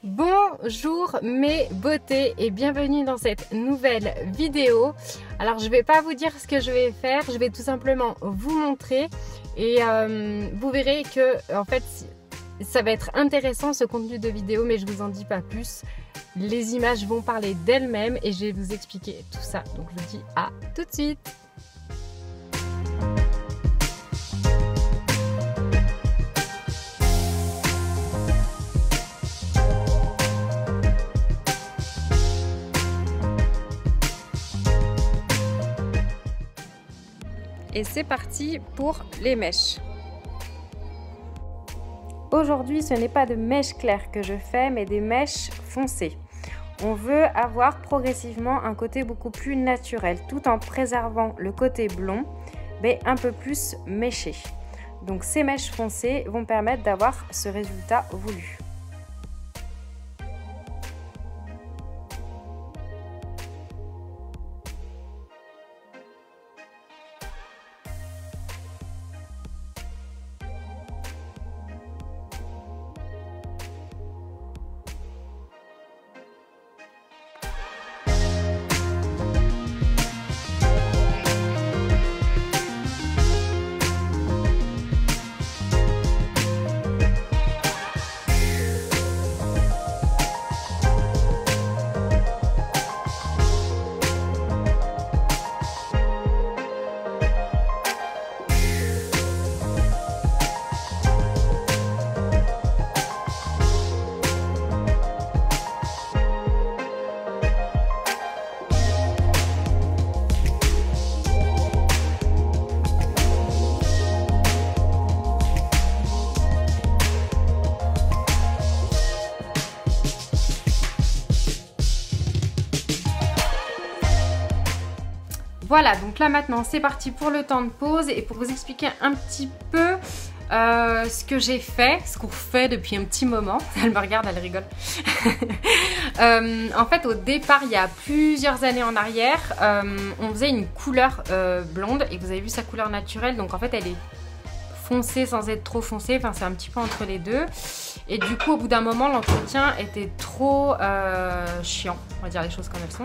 Bonjour mes beautés et bienvenue dans cette nouvelle vidéo. Alors je vais pas vous dire ce que je vais faire, je vais tout simplement vous montrer et vous verrez que en fait ça va être intéressant ce contenu de vidéo, mais je vous en dis pas plus. Les images vont parler d'elles-mêmes et je vais vous expliquer tout ça. Donc je vous dis à tout de suite. Et c'est parti pour les mèches. Aujourd'hui, ce n'est pas de mèches claires que je fais, mais des mèches foncées. On veut avoir progressivement un côté beaucoup plus naturel, tout en préservant le côté blond, mais un peu plus méché. Donc ces mèches foncées vont permettre d'avoir ce résultat voulu. Voilà, donc là maintenant c'est parti pour le temps de pause et pour vous expliquer un petit peu ce que j'ai fait, ce qu'on fait depuis un petit moment. Elle me regarde, elle rigole. En fait, au départ, il y a plusieurs années en arrière, on faisait une couleur blonde et vous avez vu sa couleur naturelle, donc en fait elle est foncée sans être trop foncée, enfin c'est un petit peu entre les deux. Et du coup au bout d'un moment l'entretien était trop chiant, on va dire les choses comme elles sont.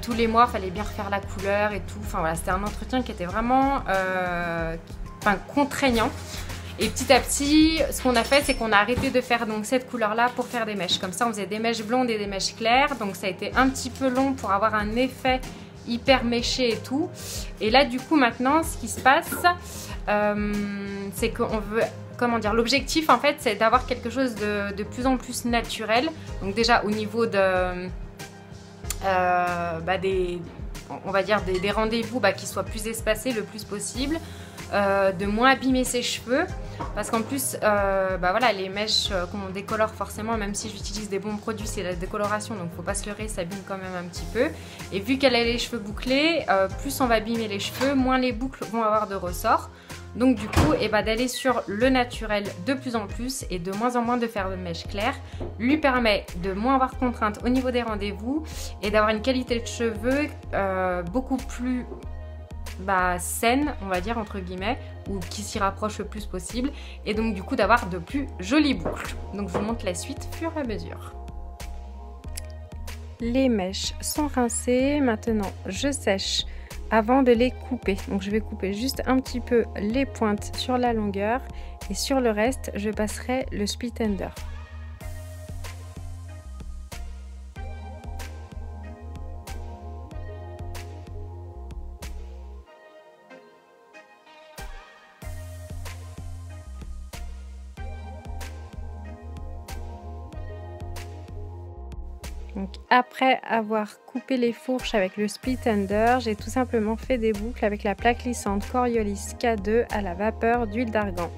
Tous les mois il fallait bien refaire la couleur et tout, enfin voilà, c'était un entretien qui était vraiment contraignant. Et petit à petit, ce qu'on a fait, c'est qu'on a arrêté de faire donc cette couleur-là pour faire des mèches. Comme ça, on faisait des mèches blondes et des mèches claires. Donc ça a été un petit peu long pour avoir un effet hyper méché et tout. Et là, du coup, maintenant, ce qui se passe, c'est qu'on veut, comment dire, l'objectif, en fait, c'est d'avoir quelque chose de plus en plus naturel. Donc déjà, au niveau de, on va dire des rendez-vous qui soient plus espacés le plus possible. De moins abîmer ses cheveux parce qu'en plus voilà, les mèches qu'on décolore forcément, même si j'utilise des bons produits, c'est la décoloration, donc faut pas se leurrer, ça abîme quand même un petit peu. Et vu qu'elle a les cheveux bouclés, plus on va abîmer les cheveux, moins les boucles vont avoir de ressort. Donc du coup, d'aller sur le naturel de plus en plus et de moins en moins de faire de mèches claires lui permet de moins avoir de contraintes au niveau des rendez-vous et d'avoir une qualité de cheveux beaucoup plus saine, on va dire, entre guillemets, ou qui s'y rapproche le plus possible, et donc du coup d'avoir de plus jolies boucles. Donc je vous montre la suite fur et à mesure. Les mèches sont rincées, maintenant je sèche avant de les couper. Donc je vais couper juste un petit peu les pointes sur la longueur et sur le reste je passerai le split ender. Donc après avoir coupé les fourches avec le split ender, j'ai tout simplement fait des boucles avec la plaque lissante Coriolis K2 à la vapeur d'huile d'argan.